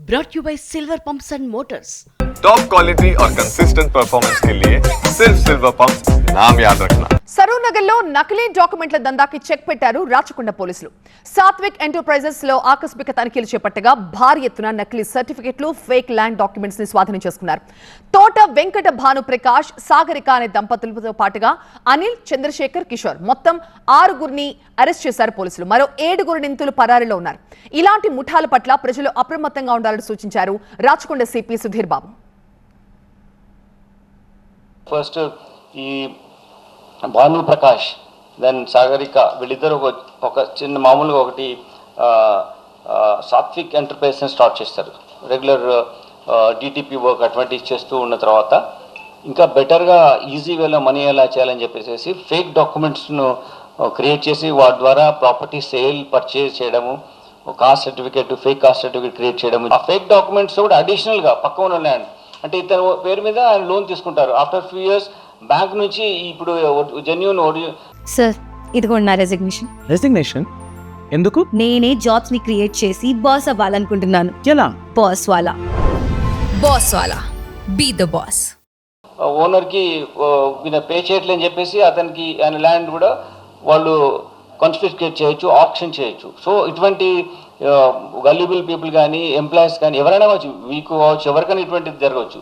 brought you by Silver Pumps and Motors. Top quality और consistent performance के लिए सिर्फ सिल्वर पंप्स नाम याद रखना. సరూర్ నగర్ లో నకిలీ డాక్యుమెంట్ల దందాకి చెక్ పెట్టారు రాచకొండ పోలీసులు. సాత్విక్ ఎంటర్ప్రైజెస్ లో ఆకస్మిక తనిఖీలు చేపట్టగా భారీ ఎత్తున నకిలీ సర్టిఫికెట్లు, ఫేక్ ల్యాండ్ డాక్యుమెంట్స్ ని స్వాధీనం చేసుకున్నారు. తోట వెంకట భాను ప్రకాష్, సాగరిక అనే దంపతులతో పాటుగా అనిల్, చంద్రశేఖర్, కిషోర్ మొత్తం 6గురిని అరెస్ట్ చేశారు పోలీసులు. మరో 7గురు నిందితులు పరారీలో ఉన్నారు. ఇలాంటి ముఠాల పట్ల ప్రజలు అప్రమత్తంగా ఉండాలని సూచించారు రాచకొండ సిపి సుధీర్ బాబు. ఫస్ట్ ఈ భాను ప్రకాష్ దెన్ సాగరిక వీళ్ళిద్దరు ఒక చిన్న మామూలుగా ఒకటి సాత్విక్ ఎంటర్ప్రైజెస్ స్టార్ట్ చేస్తారు. రెగ్యులర్ డిటిపి వర్క్ అటువంటివి చేస్తూ ఉన్న తర్వాత ఇంకా బెటర్గా ఈజీ వేలో మనీ ఎలా చేయాలని చెప్పేసి ఫేక్ డాక్యుమెంట్స్ను క్రియేట్ చేసి వాటి ద్వారా ప్రాపర్టీ సేల్ పర్చేజ్ చేయడము, cost certificate, fake cost certificate create చేయడము. ఆ ఫేక్ డాక్యుమెంట్స్ కూడా అడిషనల్గా పక్క ఉన్న ల్యాండ్ అంటే ఇతను పేరు మీద ఆయన లోన్ తీసుకుంటారు. ఆఫ్టర్ ఫ్యూ ఇయర్స్ బ్యాంక్ నుంచి ఇప్పుడు జెన్యూన్ సార్ ఇదిగోండి నా రెసిగ్నేషన్. రెసిగ్నేషన్ ఎందుకు? నేనే జాబ్స్ ని క్రియేట్ చేసి బాస్ అవ్వాలనుకుంటున్నాను. ఎలా? బాస్ వాలా బీ ద బాస్. ఓనర్కి ఈయన పే చేయట్లేని చెప్పేసి అతనికి ఆయన ల్యాండ్ కూడా వాళ్ళు కాన్ఫిస్కేట్ చేయొచ్చు, ఆప్షన్ చేయొచ్చు. సో ఇటువంటి గల్యూబుల్ పీపుల్ కానీ, ఎంప్లాయీస్ కానీ ఎవరైనా కావచ్చు, మీకు కావచ్చు, ఎవరికైనా ఇటువంటిది జరగవచ్చు.